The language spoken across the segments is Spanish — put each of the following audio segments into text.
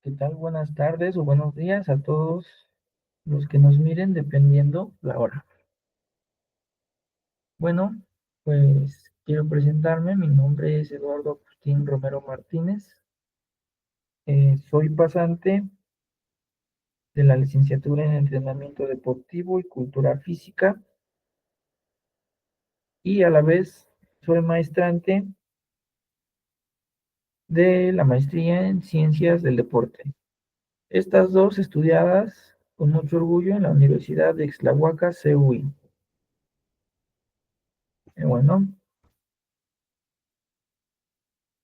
¿Qué tal? Buenas tardes o buenos días a todos los que nos miren, dependiendo la hora. Bueno, pues quiero presentarme. Mi nombre es Eduardo Agustín Romero Martínez. Soy pasante de la licenciatura en entrenamiento deportivo y cultura física y a la vez soy maestrante de la maestría en ciencias del deporte. Estas dos estudiadas con mucho orgullo en la Universidad de Ixtlahuaca, CUI. Bueno,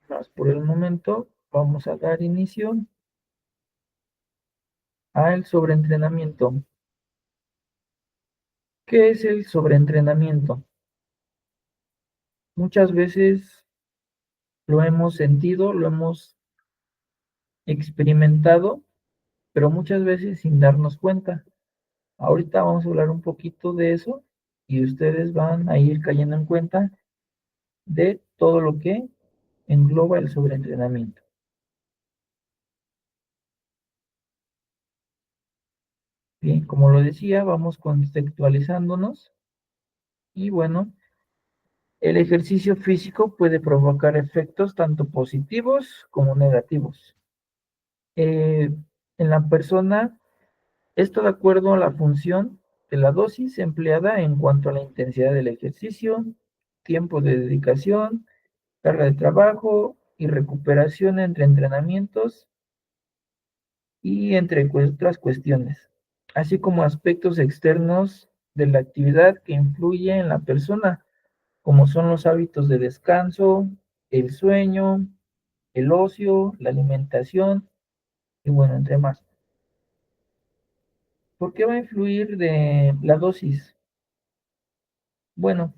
más por el momento, vamos a dar inicio al sobreentrenamiento. ¿Qué es el sobreentrenamiento? Muchas veces lo hemos sentido, lo hemos experimentado, pero muchas veces sin darnos cuenta. Ahorita vamos a hablar un poquito de eso y ustedes van a ir cayendo en cuenta de todo lo que engloba el sobreentrenamiento. Bien, como lo decía, vamos contextualizándonos y bueno, el ejercicio físico puede provocar efectos tanto positivos como negativos. En la persona, esto de acuerdo a la función de la dosis empleada en cuanto a la intensidad del ejercicio, tiempo de dedicación, carga de trabajo y recuperación entre entrenamientos y entre otras cuestiones, así como aspectos externos de la actividad que influye en la persona, como son los hábitos de descanso, el sueño, el ocio, la alimentación y bueno, entre más. ¿Por qué va a influir de la dosis? Bueno,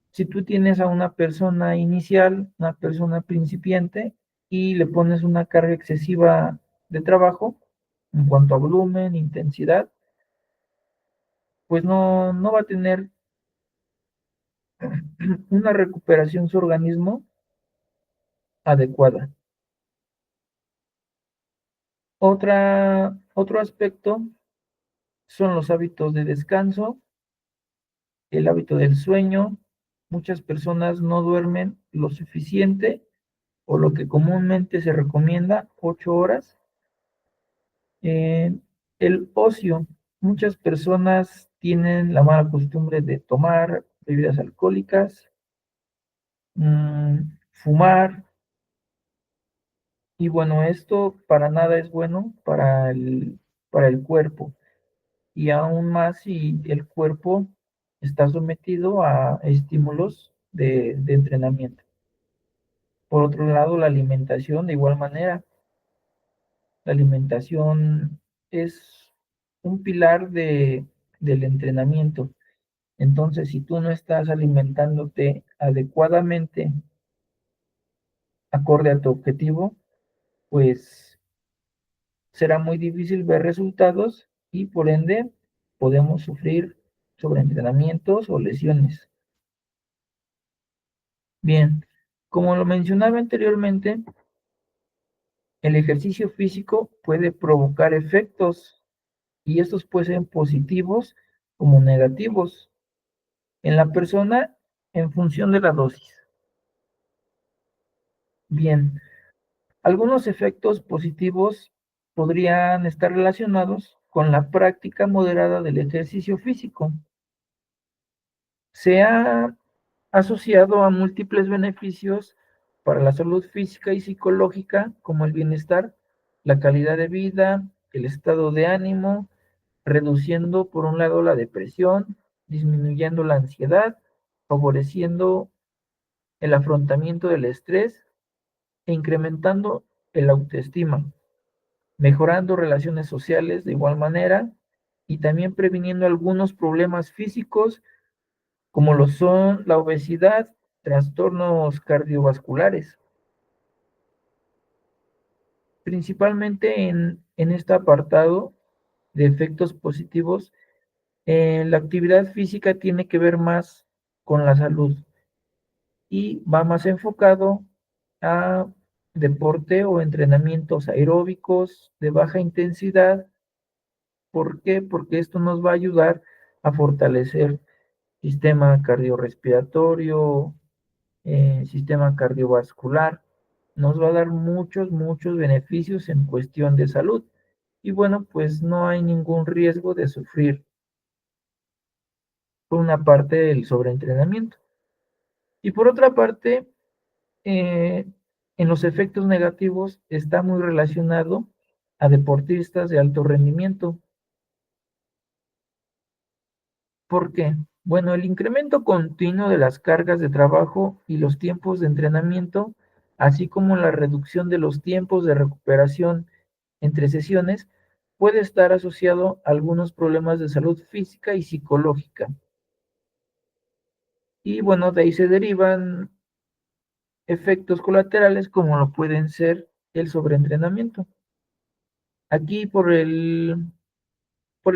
si tú tienes a una persona inicial, una persona principiante y le pones una carga excesiva de trabajo en cuanto a volumen, intensidad, pues no va a tener una recuperación su organismo adecuada. Otro aspecto son los hábitos de descanso, el hábito del sueño. Muchas personas no duermen lo suficiente o lo que comúnmente se recomienda, 8 horas. Eh, el ocio. Muchas personas tienen la mala costumbre de tomar bebidas alcohólicas, fumar, y bueno, esto para nada es bueno para el cuerpo, y aún más si el cuerpo está sometido a estímulos de entrenamiento. Por otro lado, la alimentación, de igual manera, la alimentación es un pilar del entrenamiento. Entonces, si tú no estás alimentándote adecuadamente, acorde a tu objetivo, pues será muy difícil ver resultados y por ende podemos sufrir sobreentrenamientos o lesiones. Bien, como lo mencionaba anteriormente, el ejercicio físico puede provocar efectos y estos pueden ser positivos como negativos en la persona en función de la dosis. Bien, algunos efectos positivos podrían estar relacionados con la práctica moderada del ejercicio físico. Se ha asociado a múltiples beneficios para la salud física y psicológica, como el bienestar, la calidad de vida, el estado de ánimo, reduciendo por un lado la depresión, disminuyendo la ansiedad, favoreciendo el afrontamiento del estrés e incrementando el autoestima, mejorando relaciones sociales de igual manera y también previniendo algunos problemas físicos como lo son la obesidad, trastornos cardiovasculares. Principalmente en este apartado de efectos positivos, la actividad física tiene que ver más con la salud y va más enfocado a deporte o entrenamientos aeróbicos de baja intensidad. ¿Por qué? Porque esto nos va a ayudar a fortalecer sistema cardiorrespiratorio, sistema cardiovascular. Nos va a dar muchos beneficios en cuestión de salud. Y bueno, pues no hay ningún riesgo de sufrir por una parte del sobreentrenamiento. Y por otra parte, eh, en los efectos negativos está muy relacionado a deportistas de alto rendimiento. ¿Por qué? Bueno, el incremento continuo de las cargas de trabajo y los tiempos de entrenamiento, así como la reducción de los tiempos de recuperación entre sesiones, puede estar asociado a algunos problemas de salud física y psicológica. Y bueno, de ahí se derivan efectos colaterales como lo pueden ser el sobreentrenamiento. Aquí por el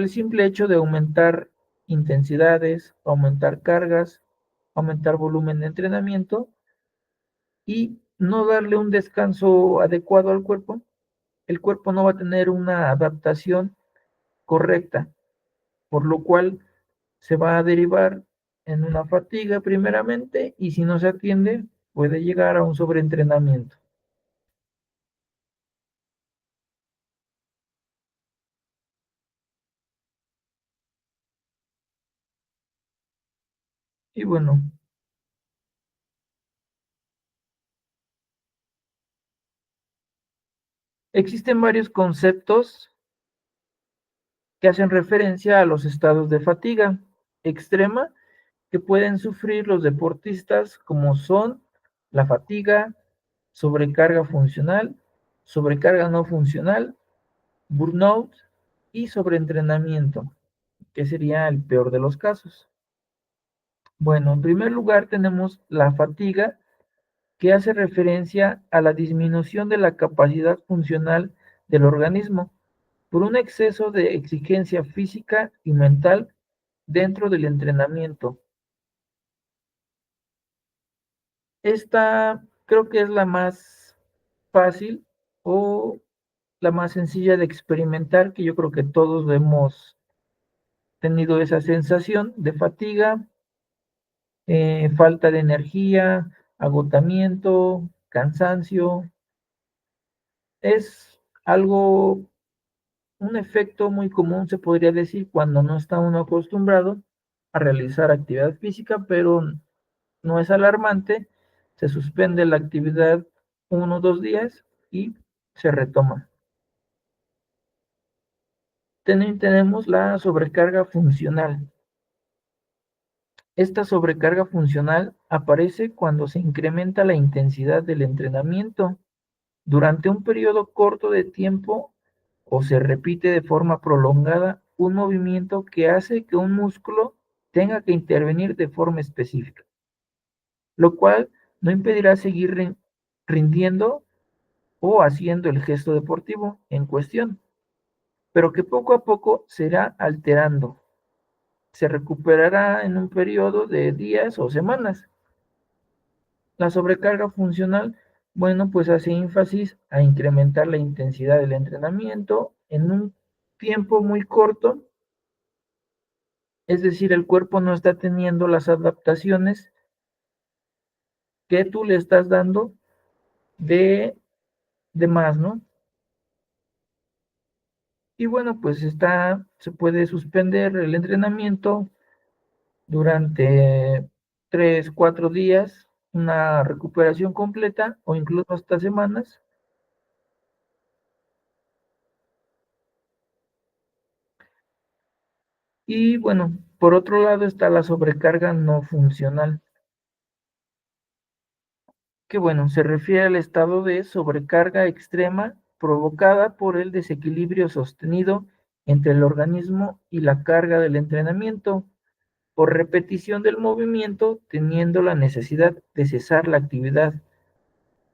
simple hecho de aumentar intensidades, aumentar cargas, aumentar volumen de entrenamiento y no darle un descanso adecuado al cuerpo, el cuerpo no va a tener una adaptación correcta, por lo cual se va a derivar en una fatiga primeramente y si no se atiende puede llegar a un sobreentrenamiento. Y bueno, existen varios conceptos que hacen referencia a los estados de fatiga extrema que pueden sufrir los deportistas como son la fatiga, sobrecarga funcional, sobrecarga no funcional, burnout y sobreentrenamiento, que sería el peor de los casos. Bueno, en primer lugar tenemos la fatiga, que hace referencia a la disminución de la capacidad funcional del organismo por un exceso de exigencia física y mental dentro del entrenamiento. Esta creo que es la más fácil o la más sencilla de experimentar, que yo creo que todos hemos tenido esa sensación de fatiga, falta de energía, agotamiento, cansancio. Es algo, un efecto muy común, se podría decir, cuando no está uno acostumbrado a realizar actividad física, pero no es alarmante, se suspende la actividad 1 o 2 días y se retoma. También tenemos la sobrecarga funcional. Esta sobrecarga funcional aparece cuando se incrementa la intensidad del entrenamiento durante un periodo corto de tiempo o se repite de forma prolongada un movimiento que hace que un músculo tenga que intervenir de forma específica, lo cual no impedirá seguir rindiendo o haciendo el gesto deportivo en cuestión, pero que poco a poco se irá alterando. Se recuperará en un periodo de días o semanas. La sobrecarga funcional, bueno, pues hace énfasis a incrementar la intensidad del entrenamiento en un tiempo muy corto, es decir, el cuerpo no está teniendo las adaptaciones que tú le estás dando de, de más, ¿no? Y bueno, pues se puede suspender el entrenamiento durante 3, 4 días, una recuperación completa o incluso hasta semanas. Y bueno, por otro lado está la sobrecarga no funcional, que bueno, se refiere al estado de sobrecarga extrema provocada por el desequilibrio sostenido entre el organismo y la carga del entrenamiento, por repetición del movimiento, teniendo la necesidad de cesar la actividad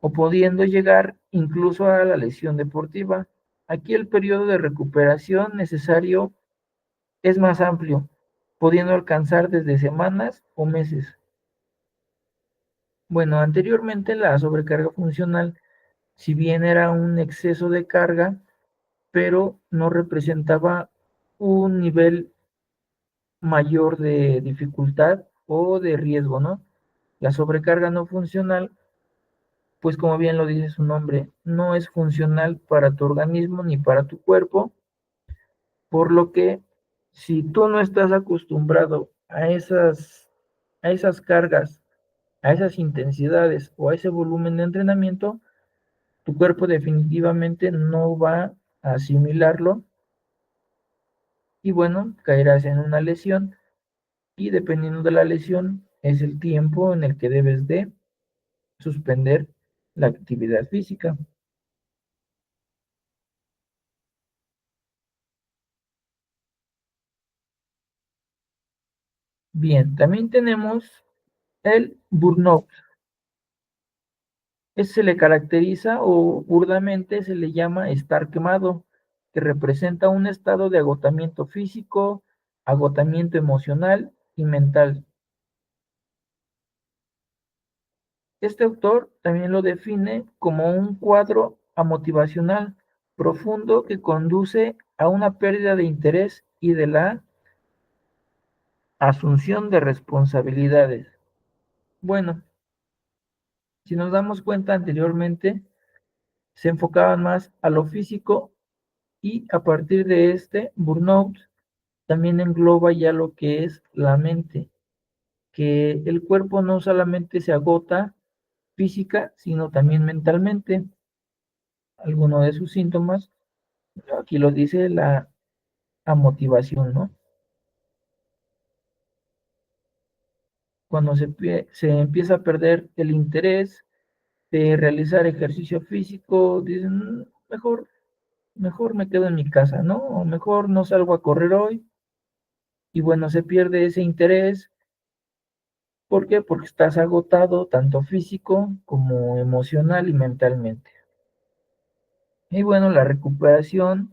o pudiendo llegar incluso a la lesión deportiva. Aquí el periodo de recuperación necesario es más amplio, pudiendo alcanzar desde semanas o meses. Bueno, anteriormente la sobrecarga funcional si bien era un exceso de carga, pero no representaba un nivel mayor de dificultad o de riesgo, ¿no? La sobrecarga no funcional, pues como bien lo dice su nombre, no es funcional para tu organismo ni para tu cuerpo, por lo que si tú no estás acostumbrado a esas cargas, a esas intensidades o a ese volumen de entrenamiento, tu cuerpo definitivamente no va a asimilarlo y bueno, caerás en una lesión y dependiendo de la lesión es el tiempo en el que debes de suspender la actividad física. Bien, también tenemos el burnout. Se le caracteriza o burdamente se le llama estar quemado, que representa un estado de agotamiento físico, agotamiento emocional y mental. Este autor también lo define como un cuadro amotivacional profundo que conduce a una pérdida de interés y de la asunción de responsabilidades. Bueno, si nos damos cuenta anteriormente, se enfocaban más a lo físico y a partir de este burnout también engloba ya lo que es la mente, que el cuerpo no solamente se agota física, sino también mentalmente. Alguno de sus síntomas, aquí lo dice la amotivación, ¿no? Cuando se empieza a perder el interés de realizar ejercicio físico, dicen, mejor me quedo en mi casa, ¿no? O mejor no salgo a correr hoy. Y bueno, se pierde ese interés. ¿Por qué? Porque estás agotado tanto físico como emocional y mentalmente. Y bueno, la recuperación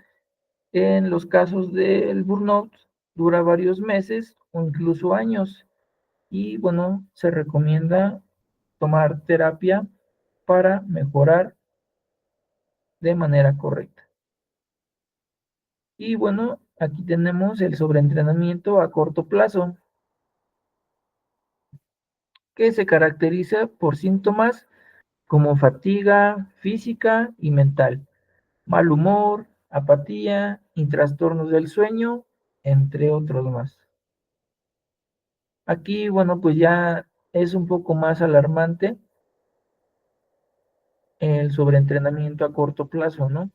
en los casos del burnout dura varios meses o incluso años. Y bueno, se recomienda tomar terapia para mejorar de manera correcta. Y bueno, aquí tenemos el sobreentrenamiento a corto plazo, que se caracteriza por síntomas como fatiga física y mental, mal humor, apatía y trastornos del sueño, entre otros más. Aquí, bueno, pues ya es un poco más alarmante el sobreentrenamiento a corto plazo, ¿no?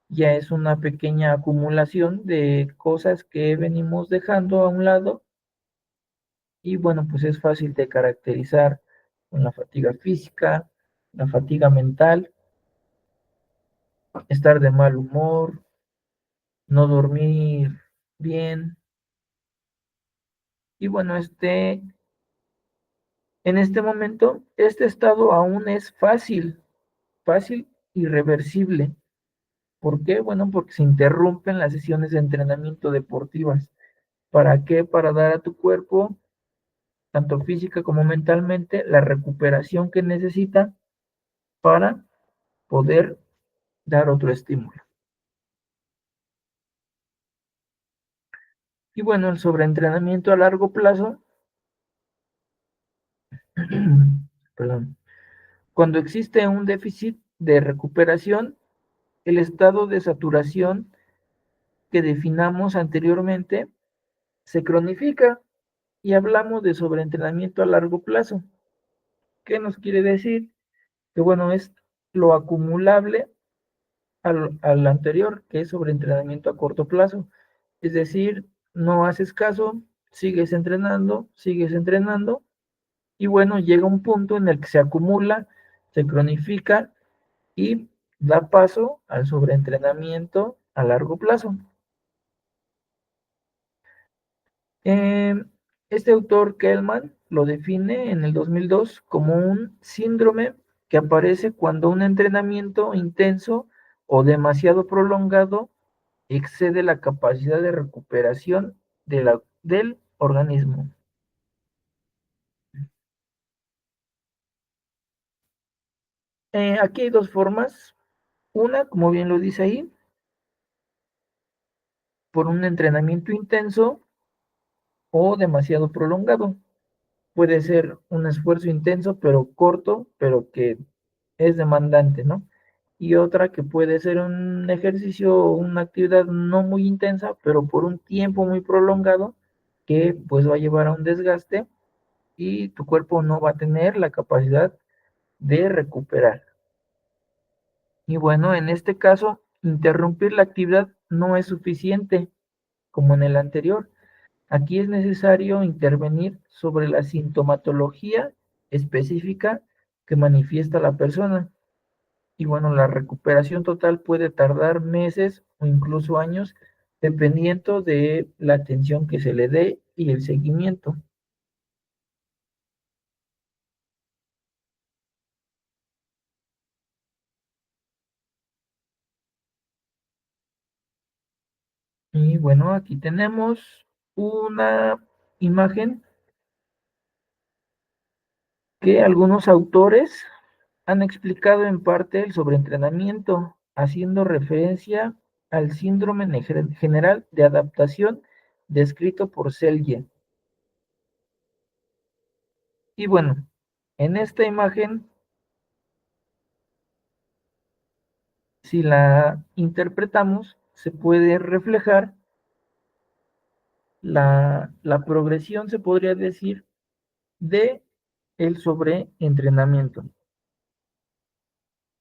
Ya es una pequeña acumulación de cosas que venimos dejando a un lado y bueno, pues es fácil de caracterizar con la fatiga física, la fatiga mental, estar de mal humor, no dormir bien. Y bueno, en este momento, este estado aún es fácil y reversible. ¿Por qué? Bueno, porque se interrumpen las sesiones de entrenamiento deportivas. ¿Para qué? Para dar a tu cuerpo, tanto física como mentalmente, la recuperación que necesita para poder dar otro estímulo. Y bueno, el sobreentrenamiento a largo plazo, perdón, cuando existe un déficit de recuperación, el estado de saturación que definamos anteriormente se cronifica y hablamos de sobreentrenamiento a largo plazo. ¿Qué nos quiere decir? Que bueno, es lo acumulable al anterior, que es sobreentrenamiento a corto plazo. Es decir, no haces caso, sigues entrenando, y bueno, llega un punto en el que se acumula, se cronifica y da paso al sobreentrenamiento a largo plazo. Eh, este autor, Kellman, lo define en el 2002 como un síndrome que aparece cuando un entrenamiento intenso o demasiado prolongado excede la capacidad de recuperación del organismo. Aquí hay dos formas. Una, como bien lo dice ahí, por un entrenamiento intenso o demasiado prolongado. Puede ser un esfuerzo intenso, pero corto, pero que es demandante, ¿no? Y otra que puede ser un ejercicio o una actividad no muy intensa, pero por un tiempo muy prolongado, que pues va a llevar a un desgaste y tu cuerpo no va a tener la capacidad de recuperar. Y bueno, en este caso, interrumpir la actividad no es suficiente, como en el anterior. Aquí es necesario intervenir sobre la sintomatología específica que manifiesta la persona. Y bueno, la recuperación total puede tardar meses o incluso años, dependiendo de la atención que se le dé y el seguimiento. Y bueno, aquí tenemos una imagen que algunos autores han explicado en parte el sobreentrenamiento, haciendo referencia al síndrome general de adaptación descrito por Selye. Y bueno, en esta imagen, si la interpretamos, se puede reflejar la progresión, se podría decir, de el sobreentrenamiento.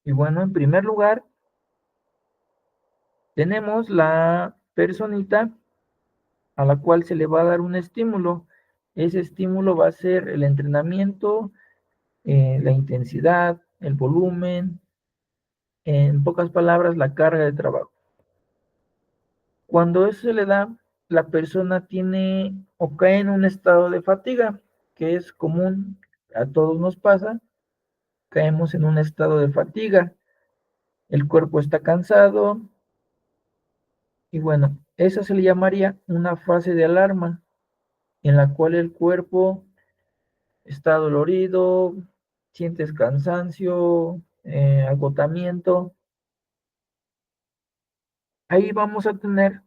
Y bueno, en primer lugar, tenemos la personita a la cual se le va a dar un estímulo. Ese estímulo va a ser el entrenamiento, la intensidad, el volumen, en pocas palabras, la carga de trabajo. Cuando eso se le da, la persona tiene o cae en un estado de fatiga, que es común, a todos nos pasa, caemos en un estado de fatiga, el cuerpo está cansado y bueno, esa se le llamaría una fase de alarma en la cual el cuerpo está dolorido, sientes cansancio, agotamiento. Ahí vamos a tener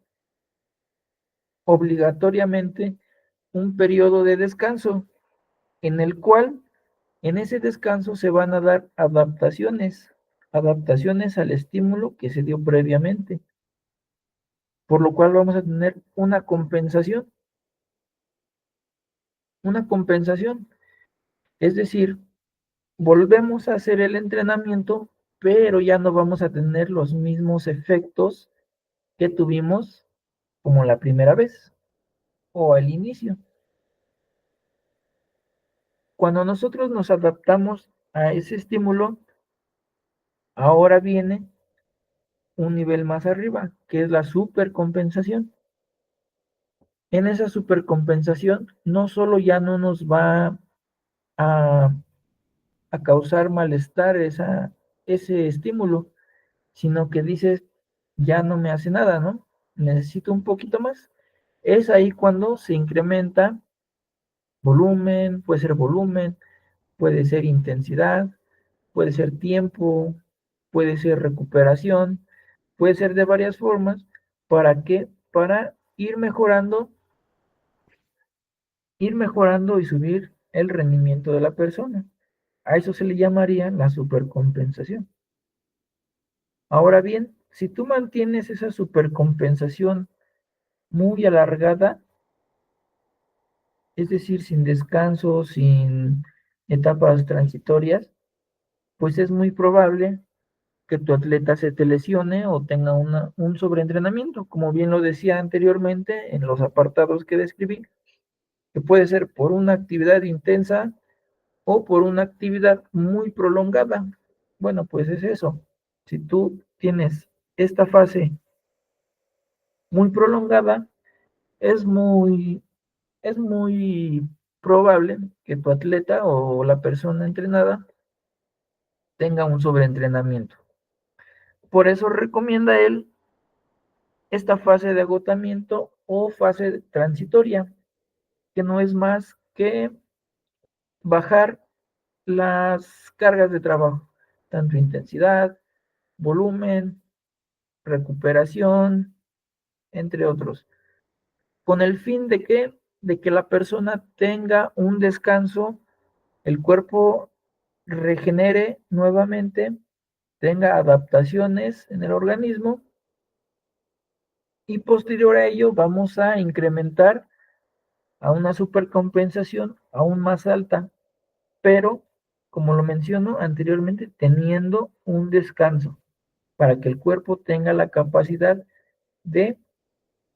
obligatoriamente un periodo de descanso en el cual en ese descanso se van a dar adaptaciones al estímulo que se dio previamente, por lo cual vamos a tener una compensación, es decir, volvemos a hacer el entrenamiento, pero ya no vamos a tener los mismos efectos que tuvimos como la primera vez o al inicio. Cuando nosotros nos adaptamos a ese estímulo, ahora viene un nivel más arriba, que es la supercompensación. En esa supercompensación no solo ya no nos va a, a causar malestar ese estímulo, sino que dices, ya no me hace nada, ¿no? Necesito un poquito más. Es ahí cuando se incrementa volumen, puede ser intensidad, puede ser tiempo, puede ser recuperación, puede ser de varias formas. ¿Para qué? Para ir mejorando y subir el rendimiento de la persona. A eso se le llamaría la supercompensación. Ahora bien, si tú mantienes esa supercompensación muy alargada, es decir, sin descanso, sin etapas transitorias, pues es muy probable que tu atleta se te lesione o tenga un sobreentrenamiento, como bien lo decía anteriormente en los apartados que describí, que puede ser por una actividad intensa o por una actividad muy prolongada. Bueno, pues es eso. Si tú tienes esta fase muy prolongada, es muy, es muy probable que tu atleta o la persona entrenada tenga un sobreentrenamiento. Por eso recomienda él esta fase de agotamiento o fase transitoria, que no es más que bajar las cargas de trabajo. tanto intensidad, volumen, recuperación, entre otros, con el fin de que la persona tenga un descanso, el cuerpo regenere nuevamente, tenga adaptaciones en el organismo y posterior a ello vamos a incrementar a una supercompensación aún más alta, pero como lo menciono anteriormente, teniendo un descanso para que el cuerpo tenga la capacidad de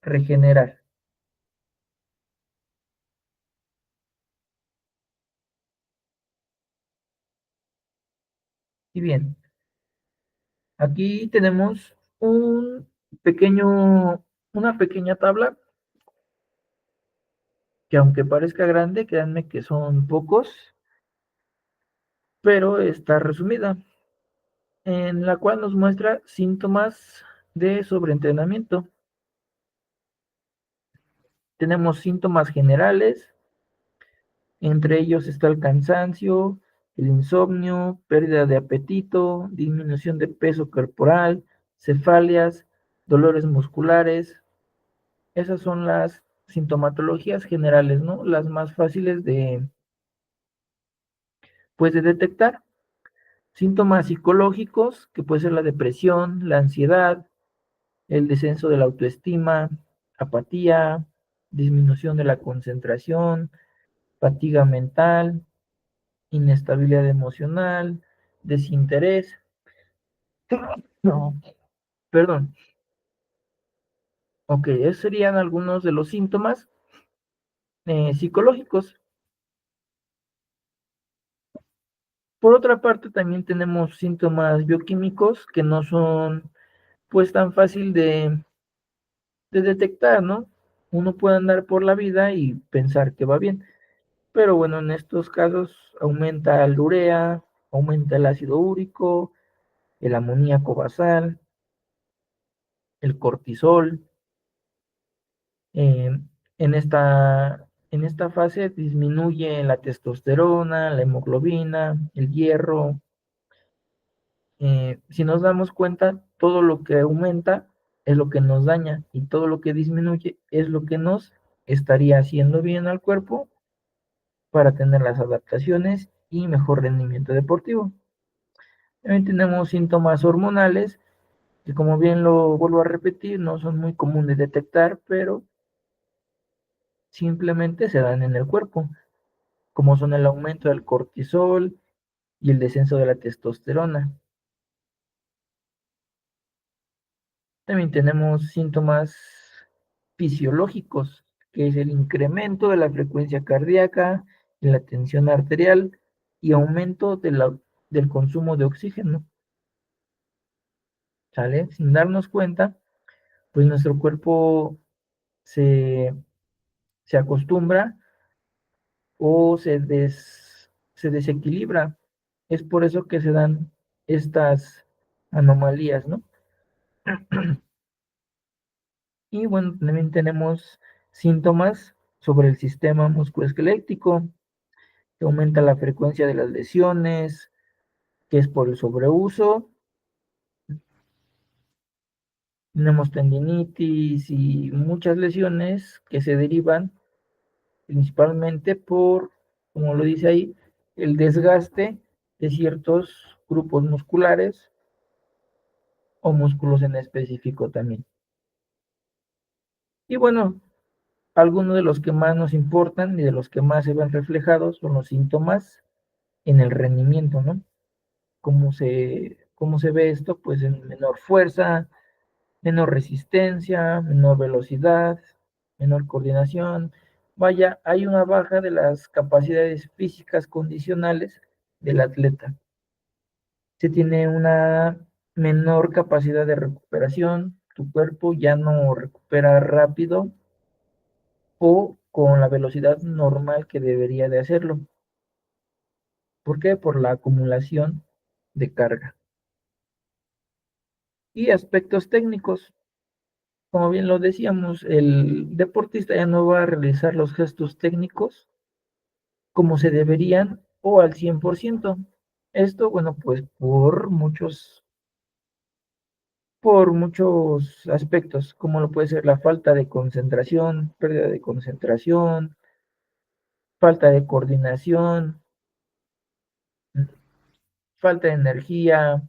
regenerar. Y bien, aquí tenemos una pequeña tabla que aunque parezca grande, créanme que son pocos, pero está resumida, en la cual nos muestra síntomas de sobreentrenamiento. Tenemos síntomas generales, entre ellos está el cansancio, el insomnio, pérdida de apetito, disminución de peso corporal, cefalias, dolores musculares. Esas son las sintomatologías generales, ¿no? Las más fáciles pues, de detectar. Síntomas psicológicos, que puede ser la depresión, la ansiedad, el descenso de la autoestima, apatía, disminución de la concentración, fatiga mental, inestabilidad emocional, desinterés. No, perdón. Ok, esos serían algunos de los síntomas psicológicos. Por otra parte, también tenemos síntomas bioquímicos que no son pues tan fácil de detectar, ¿no? Uno puede andar por la vida y pensar que va bien, pero bueno, en estos casos aumenta la urea, aumenta el ácido úrico, el amoníaco basal, el cortisol. eh, en esta fase disminuye la testosterona, la hemoglobina, el hierro. Si nos damos cuenta, todo lo que aumenta es lo que nos daña y todo lo que disminuye es lo que nos estaría haciendo bien al cuerpo para tener las adaptaciones y mejor rendimiento deportivo. También tenemos síntomas hormonales que, como bien lo vuelvo a repetir, no son muy comunes de detectar, pero simplemente se dan en el cuerpo, como son el aumento del cortisol y el descenso de la testosterona. También tenemos síntomas fisiológicos, que es el incremento de la frecuencia cardíaca, de la tensión arterial y aumento del consumo de oxígeno. ¿Sale? Sin darnos cuenta, pues nuestro cuerpo se, se acostumbra o se desequilibra. Es por eso que se dan estas anomalías, ¿no? Y bueno, también tenemos síntomas sobre el sistema musculoesquelético, que aumenta la frecuencia de las lesiones, que es por el sobreuso. Tenemos tendinitis y muchas lesiones que se derivan principalmente por, como lo dice ahí, el desgaste de ciertos grupos musculares o músculos en específico también. Y bueno, algunos de los que más nos importan y de los que más se ven reflejados son los síntomas en el rendimiento, ¿no? Cómo se ve esto? Pues en menor fuerza, menor resistencia, menor velocidad, menor coordinación. Vaya, hay una baja de las capacidades físicas condicionales del atleta. Se tiene una menor capacidad de recuperación, tu cuerpo ya no recupera rápido o con la velocidad normal que debería de hacerlo. ¿Por qué? Por la acumulación de carga. Y aspectos técnicos. Como bien lo decíamos, el deportista ya no va a realizar los gestos técnicos como se deberían o al 100%. Esto, bueno, pues por muchos aspectos, como lo puede ser la falta de concentración, pérdida de concentración, falta de coordinación, falta de energía,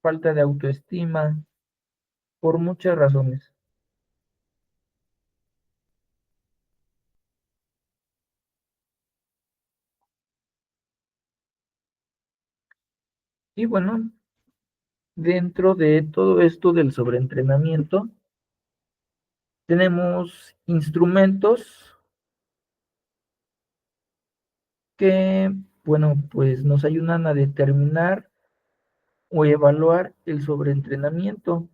falta de autoestima, por muchas razones. Y bueno, dentro de todo esto del sobreentrenamiento, tenemos instrumentos que, bueno, pues nos ayudan a determinar o evaluar el sobreentrenamiento.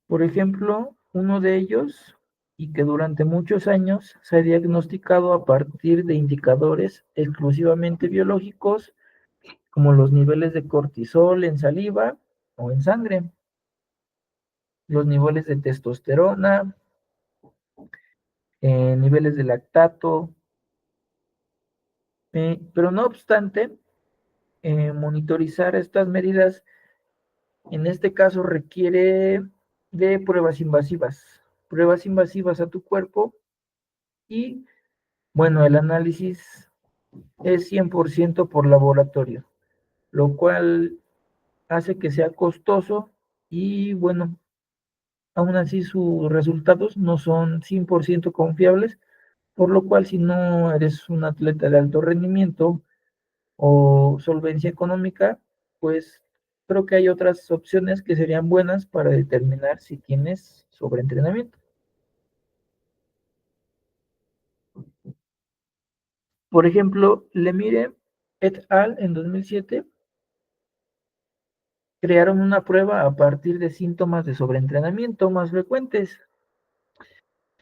Por ejemplo, uno de ellos, y que durante muchos años se ha diagnosticado a partir de indicadores exclusivamente biológicos, como los niveles de cortisol en saliva o en sangre, los niveles de testosterona, niveles de lactato, pero no obstante, monitorizar estas medidas en este caso requiere de pruebas invasivas a tu cuerpo y bueno, el análisis es 100% por laboratorio, lo cual hace que sea costoso y bueno, aún así sus resultados no son 100% confiables, por lo cual si no eres un atleta de alto rendimiento o solvencia económica, pues creo que hay otras opciones que serían buenas para determinar si tienes sobreentrenamiento. Por ejemplo, Lemire et al. En 2007 crearon una prueba a partir de síntomas de sobreentrenamiento más frecuentes.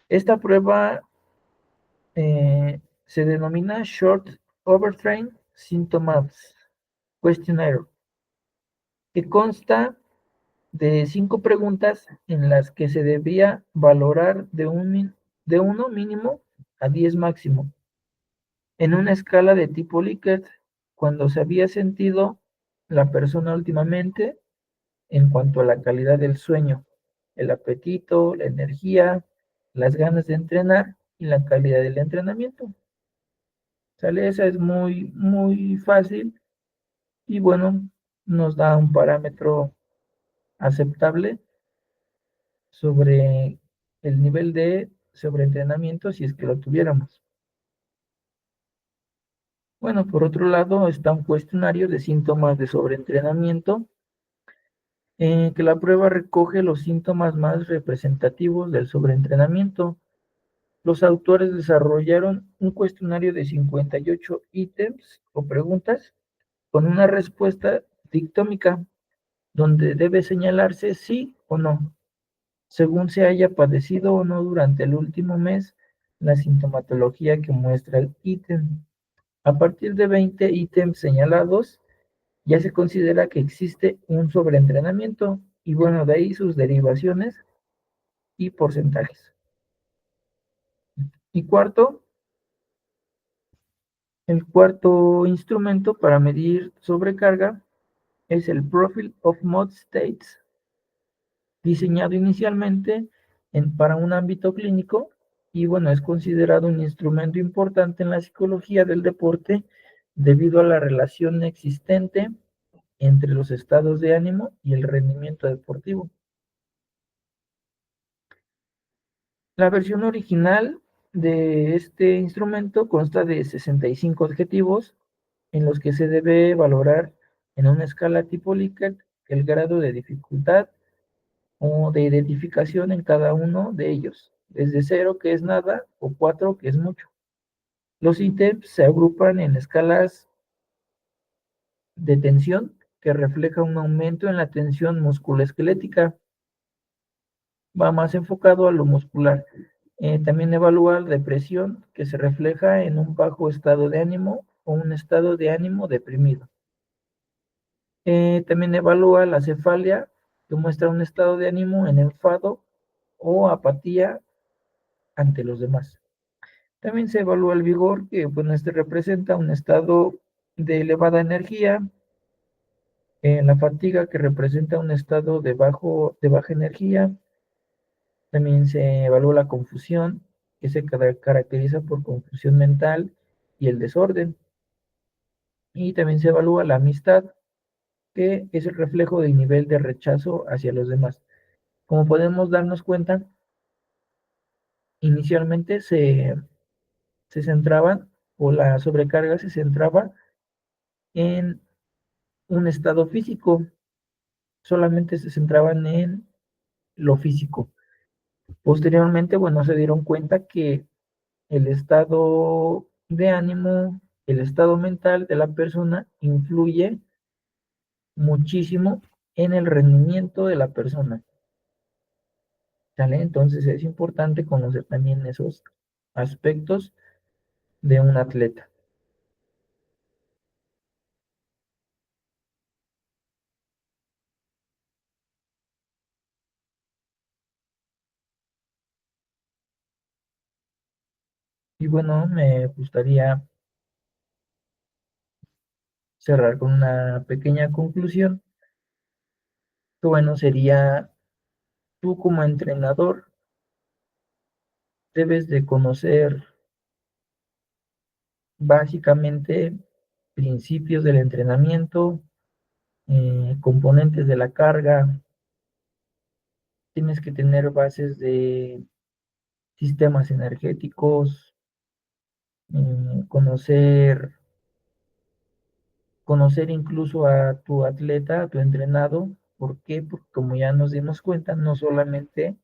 Esta prueba se denomina Short Overtrain Symptoms Questionnaire, que consta de 5 preguntas en las que se debía valorar de 1 mínimo a 10 máximo, en una escala de tipo Likert, cuando se había sentido la persona últimamente en cuanto a la calidad del sueño, el apetito, la energía, las ganas de entrenar y la calidad del entrenamiento. ¿Sale? Esa es muy, muy fácil y bueno, nos da un parámetro aceptable sobre el nivel de sobreentrenamiento si es que lo tuviéramos. Bueno, por otro lado está un cuestionario de síntomas de sobreentrenamiento, que la prueba recoge los síntomas más representativos del sobreentrenamiento. Los autores desarrollaron un cuestionario de 58 ítems o preguntas con una respuesta dictómica, donde debe señalarse sí o no, según se haya padecido o no durante el último mes la sintomatología que muestra el ítem. A partir de 20 ítems señalados, ya se considera que existe un sobreentrenamiento y bueno, de ahí sus derivaciones y porcentajes. Y cuarto, el cuarto instrumento para medir sobrecarga es el Profile of Mod States, diseñado inicialmente para un ámbito clínico y bueno, es considerado un instrumento importante en la psicología del deporte debido a la relación existente entre los estados de ánimo y el rendimiento deportivo. La versión original de este instrumento consta de 65 objetivos en los que se debe valorar en una escala tipo Likert el grado de dificultad o de identificación en cada uno de ellos, desde 0 que es nada o 4 que es mucho. Los ítems se agrupan en escalas de tensión que refleja un aumento en la tensión musculoesquelética, va más enfocado a lo muscular. También evalúa la depresión, que se refleja en un bajo estado de ánimo o un estado de ánimo deprimido. También evalúa la cefalia, que muestra un estado de ánimo en enfado o apatía ante los demás. También se evalúa el vigor, que bueno, este representa un estado de elevada energía, la fatiga, que representa un estado de baja energía. También se evalúa la confusión, que se caracteriza por confusión mental y el desorden. Y también se evalúa la amistad, que es el reflejo del nivel de rechazo hacia los demás. Como podemos darnos cuenta, inicialmente se centraban, o la sobrecarga se centraba en un estado físico, solamente se centraban en lo físico. Posteriormente, bueno, se dieron cuenta que el estado de ánimo, el estado mental de la persona influye muchísimo en el rendimiento de la persona. ¿Sale? Entonces es importante conocer también esos aspectos de un atleta. Y bueno, me gustaría cerrar con una pequeña conclusión, que bueno, sería: tú como entrenador debes de conocer básicamente principios del entrenamiento, componentes de la carga. Tienes que tener bases de sistemas energéticos, conocer incluso a tu atleta, a tu entrenado. ¿Por qué? Porque como ya nos dimos cuenta, no solamente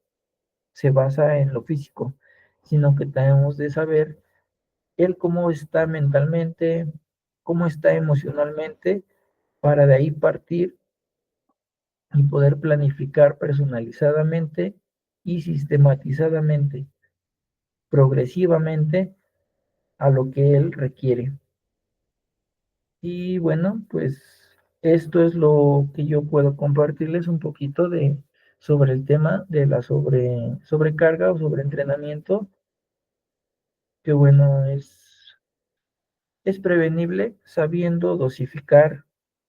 se basa en lo físico, sino que tenemos de saber él cómo está mentalmente, cómo está emocionalmente, para de ahí partir y poder planificar personalizadamente y sistematizadamente, progresivamente, a lo que él requiere. Y bueno, pues esto es lo que yo puedo compartirles un poquito de sobre el tema de la sobrecarga o sobreentrenamiento, que bueno, es prevenible sabiendo dosificar,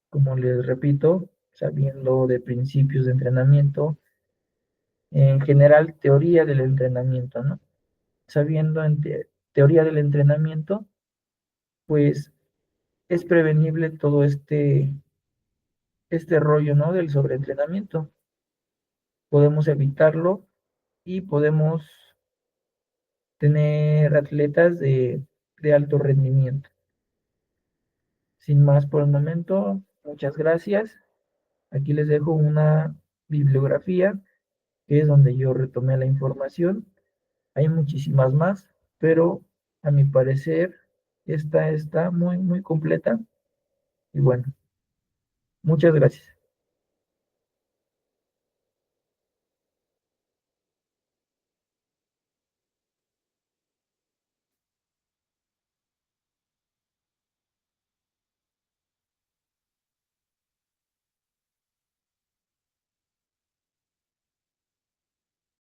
como les repito, sabiendo de principios de entrenamiento, en general teoría del entrenamiento, ¿no? Sabiendo en teoría del entrenamiento, pues es prevenible todo este rollo, ¿no? Del sobreentrenamiento. Podemos evitarlo y podemos tener atletas de alto rendimiento. Sin más por el momento, muchas gracias. Aquí les dejo una bibliografía, que es donde yo retomé la información. Hay muchísimas más, pero a mi parecer esta está muy, muy completa. Y bueno, muchas gracias.